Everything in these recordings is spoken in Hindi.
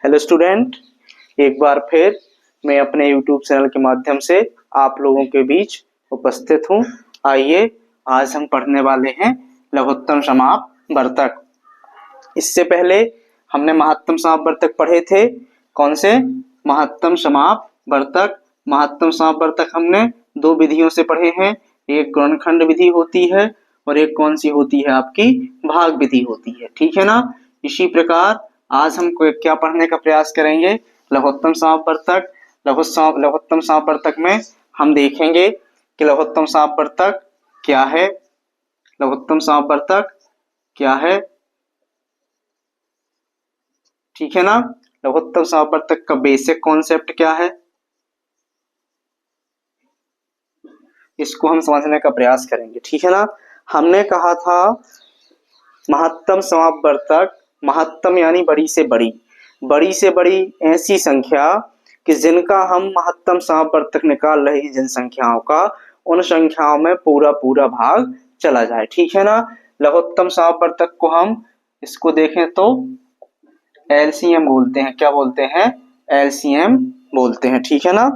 हेलो स्टूडेंट, एक बार फिर मैं अपने यूट्यूब चैनल के माध्यम से आप लोगों के बीच उपस्थित हूँ। आइए आज हम पढ़ने वाले हैं लघुत्तम समापवर्तक। इससे पहले हमने महत्तम समापवर्तक पढ़े थे। कौन से? महत्तम समापवर्तक। महत्तम समापवर्तक हमने दो विधियों से पढ़े हैं। एक गुणनखंड विधि होती है और एक कौन सी होती है? आपकी भाग विधि होती है। ठीक है ना। इसी प्रकार आज हम क्या पढ़ने का प्रयास करेंगे? लघुत्तम समापवर्तक। लघुत्तम समापवर्तक में हम देखेंगे कि लघुत्तम समापवर्तक क्या है, लघुत्तम समापवर्तक क्या है। ठीक है ना। लघुत्तम समापवर्तक का बेसिक कॉन्सेप्ट क्या है, इसको हम समझने का प्रयास करेंगे। ठीक है ना। हमने कहा था महत्तम समापवर्तक, महत्तम यानी बड़ी से बड़ी, बड़ी से बड़ी ऐसी संख्या कि जिनका हम महत्तम समापवर्तक निकाल रहे हैं, जिन संख्याओं का, उन संख्याओं में पूरा पूरा भाग चला जाए। ठीक है ना। लघुत्तम समापवर्तक को हम इसको देखें तो एलसीएम बोलते हैं। क्या बोलते हैं? एलसीएम बोलते हैं। ठीक है ना।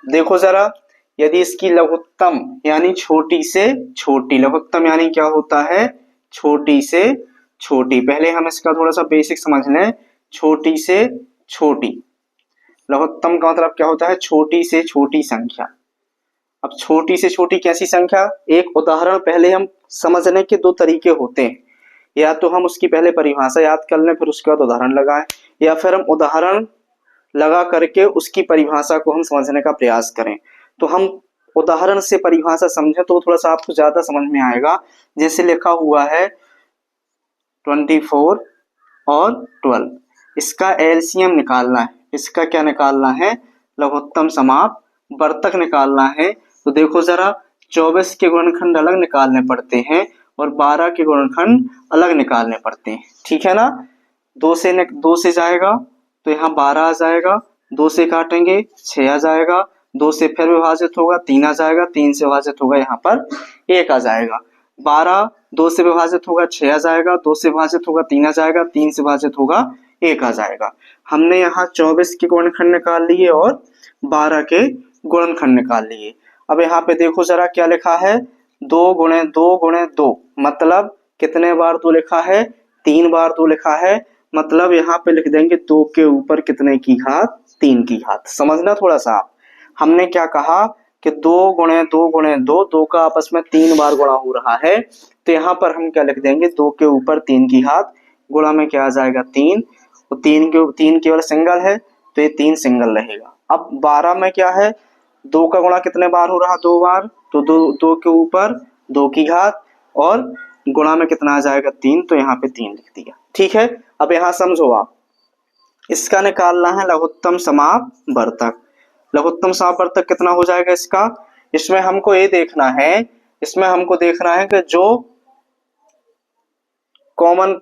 देखो जरा, यदि इसकी लघुत्तम यानी छोटी से छोटी, लघुत्तम यानी क्या होता है? छोटी से छोटी। पहले हम इसका थोड़ा सा बेसिक समझ लें। छोटी से छोटी, लघुत्तम का मतलब क्या होता है? छोटी से छोटी संख्या। अब छोटी से छोटी कैसी संख्या? एक उदाहरण पहले हम समझने के दो तरीके होते हैं। या तो हम उसकी पहले परिभाषा याद कर लें, फिर उसके बाद उदाहरण लगाएं, या फिर हम उदाहरण लगा करके उसकी परिभाषा को हम समझने का प्रयास करें। तो हम उदाहरण से परिभाषा समझें तो थोड़ा सा आपको ज्यादा समझ में आएगा। जैसे लिखा हुआ है 24 और 12, इसका एलसीएम निकालना है। इसका क्या निकालना है? लघुत्तम समापवर्तक निकालना है। तो देखो जरा, 24 के गुणनखंड अलग निकालने पड़ते हैं और 12 के गुणनखंड अलग निकालने पड़ते हैं। ठीक है ना। 2 से जाएगा तो यहाँ 12 आ जाएगा, 2 से काटेंगे 6 आ जाएगा, 2 से फिर विभाजित होगा 3 आ जाएगा, 3 से विभाजित होगा यहाँ पर 1 आ जाएगा। 12 2 से विभाजित होगा 6 आ जाएगा, 2 से विभाजित होगा 3 आ जाएगा, 3 से विभाजित होगा 1 आ जाएगा। हमने यहाँ 24 के गुणनखंड निकाल लिए और 12 के गुणनखंड निकाल लिए। अब यहाँ पे देखो जरा क्या लिखा है? 2 गुणे 2 गुणे 2, मतलब कितने बार 2 लिखा है? 3 बार 2 लिखा है। मतलब यहाँ पे लिख देंगे 2 के ऊपर कितने की घात? 3 की घात। समझना थोड़ा सा आप। हमने क्या कहा कि 2 गुणे 2 गुणे 2, 2 का आपस में 3 बार गुणा हो रहा है। तो यहाँ पर हम क्या लिख देंगे? 2 के ऊपर 3 की घात, गुणा में क्या आ जाएगा? 3। तो 3 केवल सिंगल है तो ये 3 सिंगल रहेगा। अब 12 में क्या है? 2 का गुणा कितने बार हो रहा? 2 बार। तो 2 के ऊपर 2 की घात और गुणा में कितना आ जाएगा? 3। तो यहाँ पे 3 लिख दिया। ठीक है। अब यहाँ समझो आप, इसका निकालना है लघुत्तम समापवर्तक। लघुत्तम समापवर्तक कितना हो जाएगा इसका? इसमें हमको ये देखना है, इसमें हमको देखना है कि जो कॉमन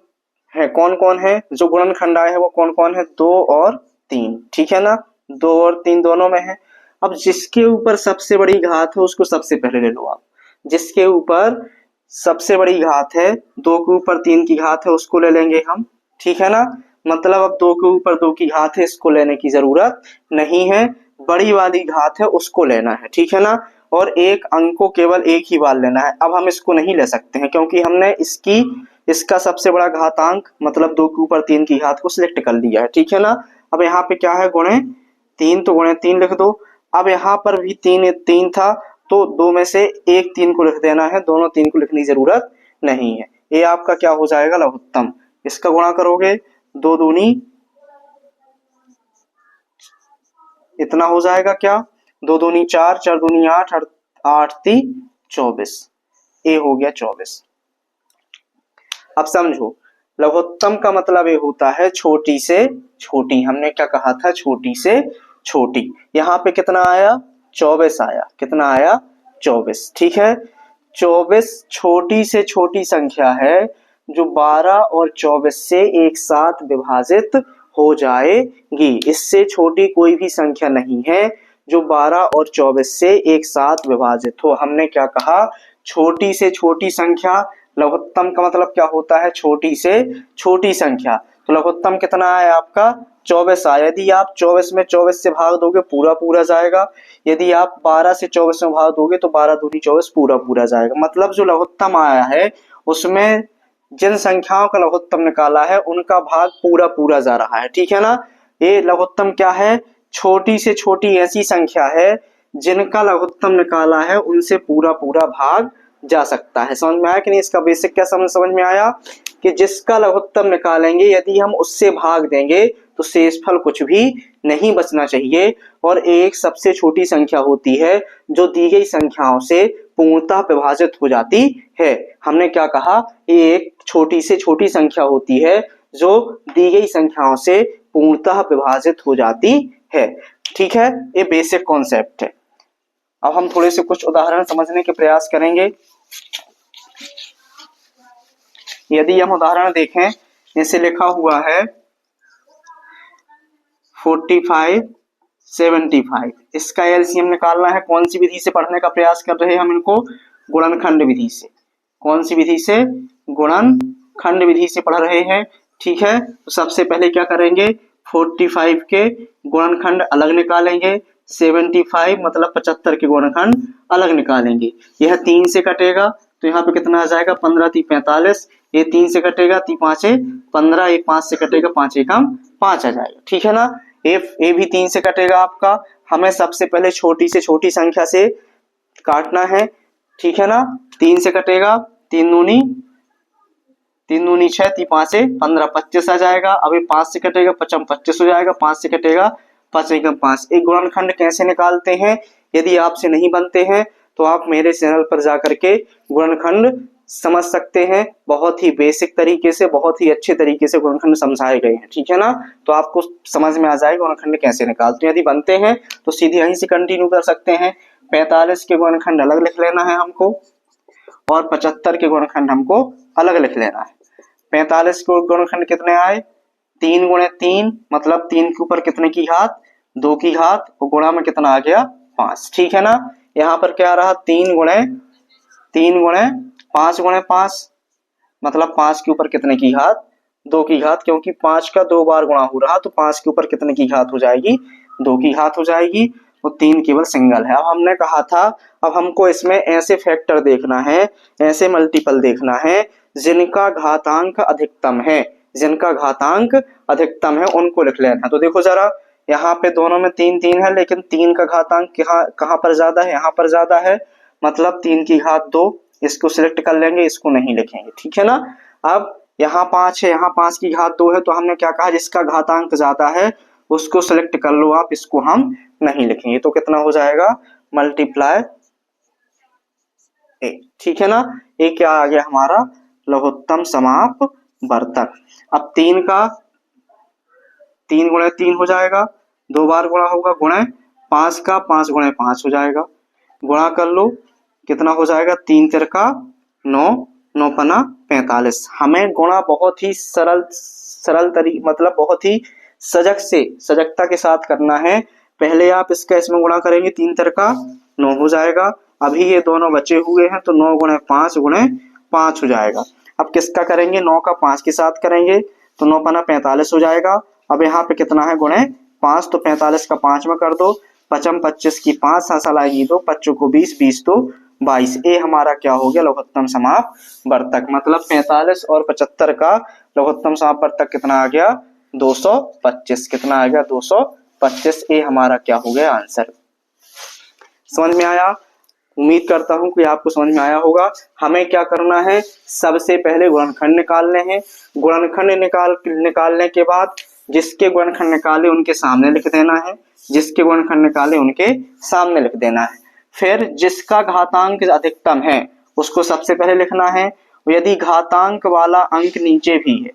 है कौन कौन है, जो गुणनखंड आए हैं वो कौन कौन है? 2 और 3। ठीक है ना। 2 और 3 दोनों में है। अब जिसके ऊपर सबसे बड़ी घात है उसको सबसे पहले ले लो आप। जिसके ऊपर सबसे बड़ी घात है, 2 के ऊपर 3 की घात है, उसको ले लेंगे हम। ठीक है ना। मतलब अब 2 के ऊपर 2 की घात है, इसको लेने की जरूरत नहीं है। बड़ी वाली घात है उसको लेना है। ठीक है ना। और एक अंक को केवल एक ही बार लेना है। अब हम इसको नहीं ले सकते हैं क्योंकि हमने इसका सबसे बड़ा घातांक मतलब 2 के ऊपर 3 की घात को सिलेक्ट कर लिया है। ठीक है ना। अब यहाँ पे क्या है? गुणे 3, तो गुणे 3 लिख दो। अब यहाँ पर भी 3 था तो 2 में से एक 3 को लिख देना है, दोनों 3 को लिखने की जरूरत नहीं है। ये आपका क्या हो जाएगा? लघुत्तम। इसका गुणा करोगे 2 दूनी इतना हो जाएगा क्या? 2 दूनी 4, 4 दूनी 8, 8 ती 24। ये हो गया 24। अब समझो, लघुत्तम का मतलब ये होता है छोटी से छोटी। हमने क्या कहा था? छोटी से छोटी। यहाँ पे कितना आया? 24 आया। कितना आया? 24। ठीक है। 24 छोटी से छोटी संख्या है जो 12 और 24 से एक साथ विभाजित हो जाएगी। इससे छोटी कोई भी संख्या नहीं है जो 12 और 24 से एक साथ विभाजित हो। हमने क्या कहा? छोटी से छोटी संख्या लघुत्तम का मतलब क्या होता है, छोटी से छोटी संख्या। तो लघुत्तम कितना है आपका 24 आया। यदि आप 24 में 24 से भाग दोगे पूरा पूरा जाएगा। यदि आप 12 से 24 में भाग दोगे तो 12 दूनी 24 पूरा पूरा जाएगा। मतलब जो लघुत्तम आया है उसमें जिन संख्याओं का लघुत्तम निकाला है उनका भाग पूरा पूरा जा रहा है, ठीक है ना। ये लघुत्तम क्या है, छोटी से छोटी ऐसी संख्या है जिनका लघुत्तम निकाला है उनसे पूरा पूरा भाग जा सकता है। समझ में आया कि नहीं? इसका बेसिक क्या समझ में आया कि जिसका लघुत्तम निकालेंगे यदि हम उससे भाग देंगे तो शेषफल कुछ भी नहीं बचना चाहिए। और एक सबसे छोटी संख्या होती है जो दी गई संख्याओं से पूर्णतः विभाजित हो जाती है। हमने क्या कहा, ये एक छोटी से छोटी संख्या होती है जो दी गई संख्याओं से पूर्णतः विभाजित हो जाती है, ठीक है। ये बेसिक कॉन्सेप्ट है। अब हम थोड़े से कुछ उदाहरण समझने के प्रयास करेंगे। यदि हम उदाहरण देखें, जैसे लिखा हुआ है 45 75, इसका एलसीएम निकालना है। कौन सी विधि से पढ़ने का प्रयास कर रहे हैं हम इनको, गुणनखंड विधि से। कौन सी विधि से, गुणनखंड विधि से पढ़ रहे हैं, ठीक है। तो सबसे पहले क्या करेंगे, 45 के गुणनखंड अलग निकालेंगे, 75 मतलब 75 के गुणनखंड अलग निकालेंगे। यह 3 से कटेगा तो यहाँ पे कितना आ जाएगा, 15 × 45, ये 3 से कटेगा, 3 × 5 = 15, ये 5 से कटेगा, 5 × 1 = 5 आ जाएगा, ठीक है ना। ये भी 3 से कटेगा आपका। हमें सबसे पहले छोटी से छोटी संख्या से काटना है, ठीक है ना। 3 से कटेगा, 3 दूनी 6, 3 5 से 15, 25 आ जाएगा। अभी 5 से कटेगा, 5 25 हो जाएगा, 5 से कटेगा, 5 × 5। एक गुणनखंड कैसे निकालते हैं, यदि आपसे नहीं बनते हैं तो आप मेरे चैनल पर जाकर के गुणनखंड समझ सकते हैं। बहुत ही बेसिक तरीके से, बहुत ही अच्छे तरीके से गुणनखंड समझाए गए हैं, ठीक है ना। तो आपको समझ में आ जाएगा गुणनखंड कैसे निकालते हैं। यदि बनते हैं तो सीधे यहीं से कंटिन्यू कर सकते हैं। 45 के गुणनखंड अलग लिख लेना है हमको और 75 के गुणनखंड हमको अलग लिख लेना है। 45 के गुणनखंड कितने आए, 3 × 3 मतलब 3 के ऊपर कितने की घात, 2 की घात, और गुणा में कितना आ गया, 5, ठीक है ना। यहाँ पर क्या रहा, 3 × 5 × 5 मतलब 5 के ऊपर कितने की घात, 2 की घात, क्योंकि 5 का 2 बार गुणा हो रहा तो 5 के ऊपर कितने की घात हो जाएगी, 2 की घात हो जाएगी। तो 3 केवल सिंगल है। अब हमने कहा था अब हमको इसमें ऐसे फैक्टर देखना है, ऐसे मल्टीपल देखना है जिनका घातांक अधिकतम है, जिनका घातांक अधिकतम है उनको लिख लेना। तो देखो जरा, यहाँ पे दोनों में 3 3 है, लेकिन 3 का घातांक कहाँ पर ज्यादा है, यहाँ पर ज्यादा है, मतलब 3 की घात 2, इसको सिलेक्ट कर लेंगे, इसको नहीं लिखेंगे, ठीक है ना। अब यहाँ 5 है, यहाँ 5 की घात 2 है, तो हमने क्या कहा, जिसका घातांक ज्यादा है उसको सिलेक्ट कर लो आप, इसको हम नहीं लिखेंगे। तो कितना हो जाएगा, मल्टीप्लाई ए, ठीक है ना। ये क्या आ गया हमारा, लघुत्तम समाप वर्तक। अब 3 का 3 × 3 हो जाएगा, 2 बार गुणा होगा, गुणा 5 का 5 × 5 हो जाएगा, गुणा कर लो, कितना हो जाएगा, 3 × 3 = 9, 9 × 5 = 45। हमें गुणा बहुत ही सरल मतलब बहुत ही सजगता के साथ करना है। पहले आप इसका इसमें गुणा करेंगे, 3 × 9 हो जाएगा। अभी ये दोनों बचे हुए हैं तो 9 × 5 × 5 हो जाएगा। अब किसका करेंगे, 9 का 5 के साथ करेंगे तो 9 × 5 = 45 हो जाएगा। अब यहाँ पे कितना है, गुणे 5, तो 45 का 5 में कर दो, 5 25 की 5, 7 आएगी 2, 5 को 20, 20 तो 22। ये हमारा क्या हो गया, लघुत्तम समाप वर्तक। मतलब 45 और 75 का लघुत्तम समाप वर्तक कितना आ गया, 225। कितना आ गया, 225। ये हमारा क्या हो गया, आंसर। समझ में आया, उम्मीद करता हूं कि आपको समझ में आया होगा। हमें क्या करना है, सबसे पहले गुणनखंड निकालने हैं। गुणनखंड निकालने के बाद जिसके गुणनखंड निकाले उनके सामने लिख देना है, जिसके गुणनखंड निकाले उनके सामने लिख देना है। फिर जिसका घातांक अधिकतम है उसको सबसे पहले लिखना है। यदि घातांक वाला अंक नीचे भी है,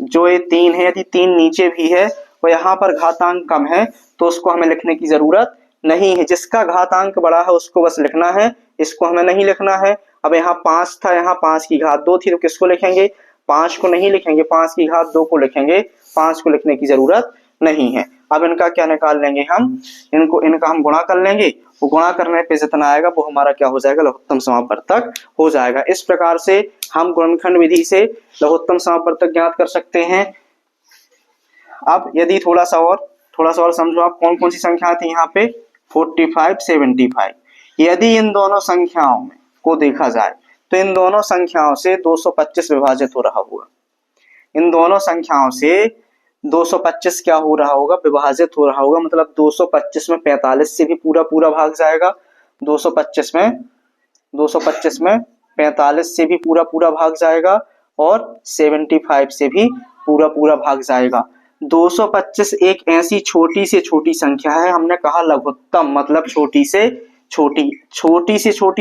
जो ये 3 है, यदि 3 नीचे भी है और यहाँ पर घातांक कम है तो उसको हमें लिखने की जरूरत नहीं है। जिसका घातांक बड़ा है उसको बस लिखना है, इसको हमें नहीं लिखना है। अब यहाँ 5 था, यहाँ 5 की घात 2 थी, तो किसको लिखेंगे, 5 को नहीं लिखेंगे, 5 की घात 2 को लिखेंगे, 5 को लिखने की जरूरत नहीं है। अब इनका क्या निकाल लेंगे हम, इनका हम गुणा कर लेंगे वो गुणा करने पे जितना आएगा वो हमारा क्या हो जाएगा, लघुत्तम समापवर्तक हो जाएगा। इस प्रकार से हम गुणनखंड विधि से लघुत्तम समापवर्तक ज्ञात कर सकते हैं। अब यदि थोड़ा सा और समझो, आप कौन कौन सी संख्या थी यहाँ पे 45, 75। यदि इन दोनों संख्याओं में को देखा जाए तो इन दोनों संख्याओं से 225 विभाजित हो रहा होगा। इन दोनों संख्याओं से 225 क्या हो रहा होगा, विभाजित हो रहा होगा। मतलब 225 में 45 से भी पूरा पूरा भाग जाएगा, 225 में 45 से भी पूरा पूरा भाग जाएगा और 75 से भी पूरा पूरा भाग जाएगा। 225 एक ऐसी छोटी से छोटी संख्या है, हमने कहा लघुत्तम मतलब छोटी से छोटी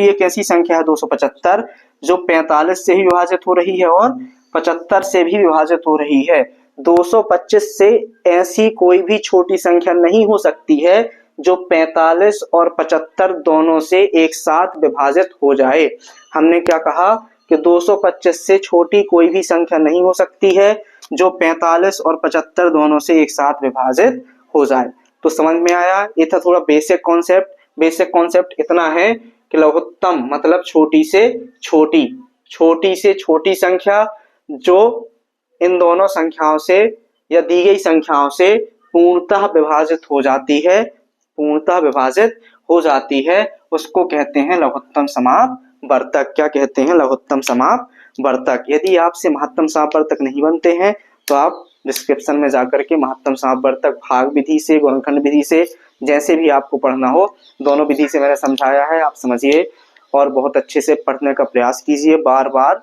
एक ऐसी संख्या है 275 जो 45 से ही विभाजित हो रही है और 75 से भी विभाजित हो रही है। 225 से ऐसी कोई भी छोटी संख्या नहीं हो सकती है जो 45 और 75 दोनों से एक साथ विभाजित हो जाए। हमने क्या कहा कि 225 से छोटी कोई भी संख्या नहीं हो सकती है जो 45 और 75 दोनों से एक साथ विभाजित हो जाए। तो समझ में आया, ये था थोड़ा बेसिक कॉन्सेप्ट इतना है कि लघुत्तम मतलब छोटी से छोटी संख्या जो इन दोनों संख्याओं से या दी गई संख्याओं से पूर्णतः विभाजित हो जाती है, उसको कहते हैं लघुत्तम समापवर्तक। क्या कहते हैं, लघुत्तम समापवर्तक। यदि आपसे महत्तम समापवर्तक नहीं बनते हैं तो आप डिस्क्रिप्शन में जाकर के महत्तम समापवर्तक भाग विधि से, गुणनखंड विधि से, जैसे भी आपको पढ़ना हो, दोनों विधि से मैंने समझाया है, आप समझिए और बहुत अच्छे से पढ़ने का प्रयास कीजिए। बार बार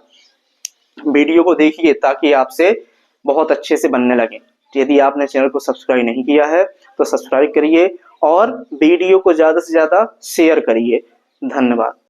वीडियो को देखिए ताकि आपसे बहुत अच्छे से बनने लगे। यदि आपने चैनल को सब्सक्राइब नहीं किया है तो सब्सक्राइब करिए और वीडियो को ज़्यादा से ज़्यादा शेयर करिए। धन्यवाद।